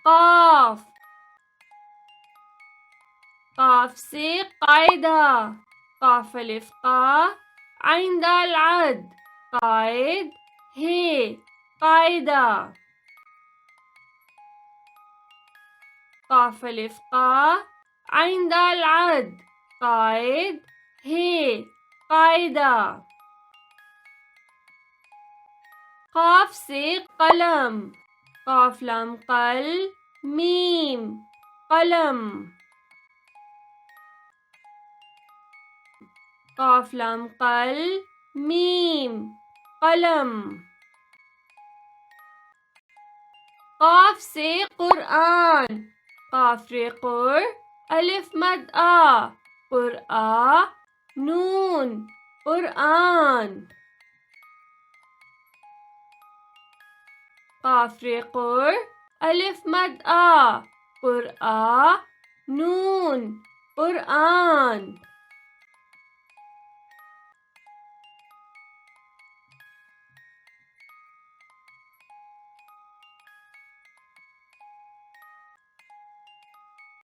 قاف. قاف سے قاعدہ. قاف الف قا عین دال عد. قائد ہے قاعدہ. قاف الف قا عین دال عد. قائد ہے قاعدہ. قاف سے قلم. قاف لام قل میم قلم. قاف لام قل میم قلم. قاف سے قرآن. قاف ر قر الف مد آ. قرآ نون قرآن. قاف ر قر الف مد آ. قرآ نون قرآن.